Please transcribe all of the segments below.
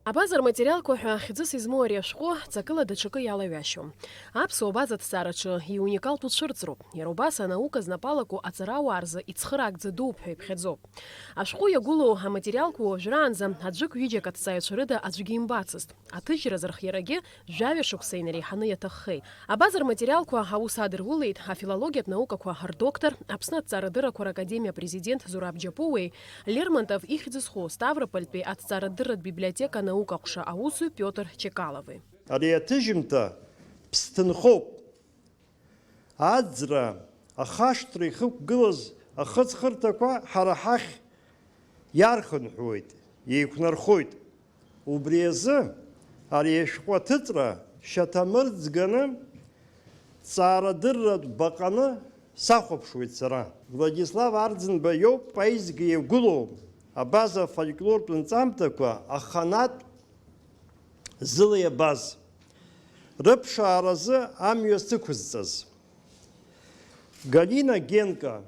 Абазар материалқәа ҳәа хьӡыс измоу ари ашәҟәы ҵакыла даҽакы иалаҩашьом. Аԥсуа база ҭҵаараҿы иуникалтә цәырҵроуп. Иара убас анаука знапалаку аҵарауаа рзы ицхыраагӡа дууп ҳәа иԥхьаӡоуп. Ашәҟәы иагәылоу аматериалқәа уажәраанӡа аӡәык ҩыџьак аҭҵааҩцәа рыда аӡәгьы имбацызт. Аҭыжьра зырхиарагьы жәаҩа шықәса инареиҳаны иаҭаххеит. Абазар материалқәа аус адыргәылеит афилологиатә наукақәа ардоктор, Аԥсны аҭҵаарадыррақәа ракадемиа президент Зураб Џьапуеи, Лермонтов ихьӡ зху Ставропольтәи аҭҵаарадырратә библиотека наукаҟәша аусуҩ Пиотр Чекалови. Ари аҭыжьымҭа ԥсҭынхоуп. Аӡра, ахашҭра ихықәгылаз ахыҵхырҭақәа ҳара ҳахь иархынҳәуеит, еиқәнархоит. Убри азы ари ашәҟәы аҭыҵра шьаҭамырӡганы ҭҵаарадырратә баҟаны сахәаԥшуеит сара. Владислав Арӡынба иоуп поезиа иагәылоу абаза фольклортә нҵамҭақәа аханатә зыла иабаз, рыԥшааразы амҩа сықәызҵаз. Галина Генка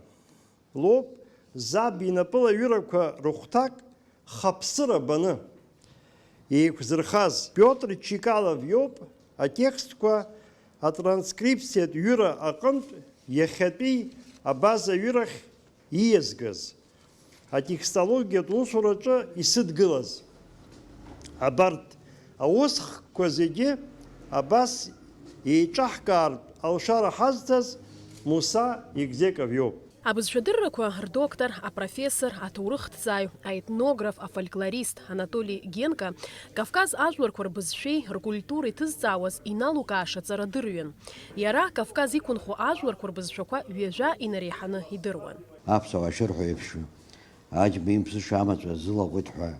лоуп заб инапылаҩырақәа рыхәҭак хаԥсыра баны еиқәзырхаз. Пиотр Чекалов иоуп атекстқәа атранскрипциатә ҩыра аҟынтә иахьатәи абазаҩырахь ииазгаз, атекстологиатә усураҿы исыдгылаз. Абарҭ аусхқәа зегьы абас еиҿаҳкаартә алшара ҳазҭаз Муса Егзеков иоуп. Абызшәадыррақәа рдоктор, апрофессор, аҭоурыхҭҵааҩ, аетнограф, афольклорист Анатолий Генка Кавказ ажәларқәа рбызшәеи ркультуреи ҭызҵаауаз иналукааша ҵарадырҩын. Иара Кавказ иқәынхо ажәларқәа рбызшәақәа ҩажәа инареиҳаны идыруан. Аԥсуаа шырҳәо еиԥш, аџьба имԥсыша амаҵәа зылаҟәит ҳәа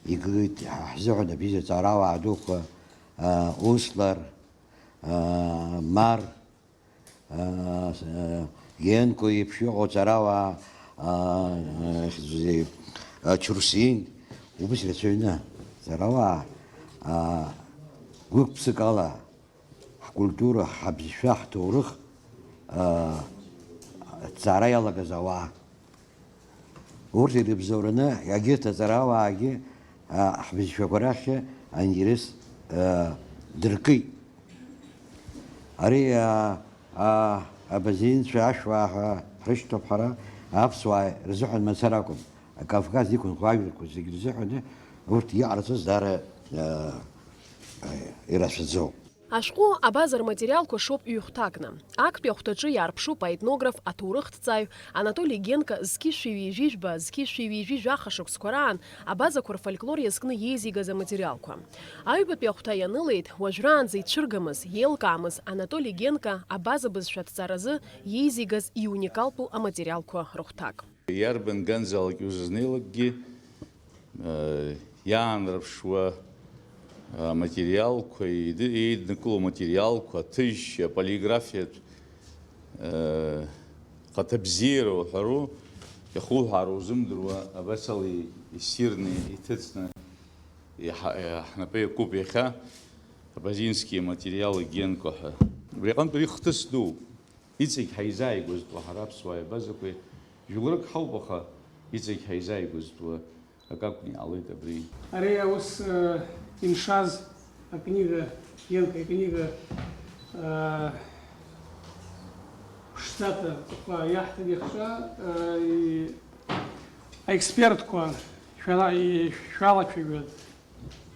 игылеит ҳзыҳәан абиза ҵаарауаа дуқәа Услар, Мар, Генко еиԥш иҟоу ҵарауаа Чурсин, убас ирацәаҩны ҵарауаа гәык-ԥсык ала ҳкультура, ҳабызшәа, ҳҭоурых ҵаара иалагаз ауаа. Урҭ ирыбзоураны егьырҭ аҵарауаагьы ҳбызшәақәа рахь аинтерес дыркит. Ари абазинцәа ашәуаа ҳәа ҳрышьҭоуп ҳара аԥсуаа рзыҳәан мацара акәым. Кавказ иқәынхо ажәларқәа зегьы рзыҳәан урҭ иҟарҵаз даара ирацәаӡоуп. Ашәҟәы абазар материалқәа шоуп ҩ-хәҭакны. Актәи ахәҭаҿы иаарԥшуп аетнограф, аҭоурыхҭҵааҩ Анатолий Генка зқьышәи-ҩежәижәба, зқьышәи-ҩежәижәа ахашықәсқәа раан абазақәа рфольклор иазкны иеизигаз аматериалқәа. Аҩбатәи ахәҭа ианылеит уажәраанӡа ицәыргамыз, иеилкаамыз Анатолий Генка абаза бызшәа ҭҵааразы иеизигаз иуникалтәу аматериалқәа рыхәҭак. Иарбан ганзаалак иузызнеилакгьы иаанарԥшуа материалқәа, еиднакылоу материалқәа, аҭыжьшьа, аполиграфиатә ҟаҭабзиара уҳәару, иахуҳәаару узымдыруа абасала иссирны, иҭыҵны ҳнапы иакуп иахьа абазински аматериали Генко ҳәа. Убри аҟнытә ари хҭыс дууп. Иҵегь ҳаизааигәазтәуа ҳара аԥсуаа иабазақәеи жәларык ҳауп, аха иҵегь ҳаизааигәазтәуа акакәны иаалеит абри. Ари аус иншаз акнига Генка, акнига штата иаҳҭагьыхша аексперткәа шәалацәажәоит.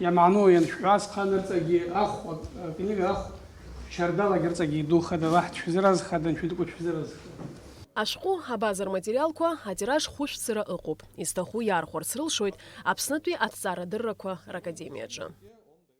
Иамааноу ианшәаз ҟанырҵагьы ахә акнига ахә шьардалагьы рҵагьы идухада ваҳ дшәзыразхада, ншәыдкәа дшәзыразхада. Ашәҟәы абазар материалқәа атираж хәышәцара ыҟоуп. Изҭаху иаархәарц рылшоит Аԥснытәи аҭҵаарадыррақәа ракадемиаҿы.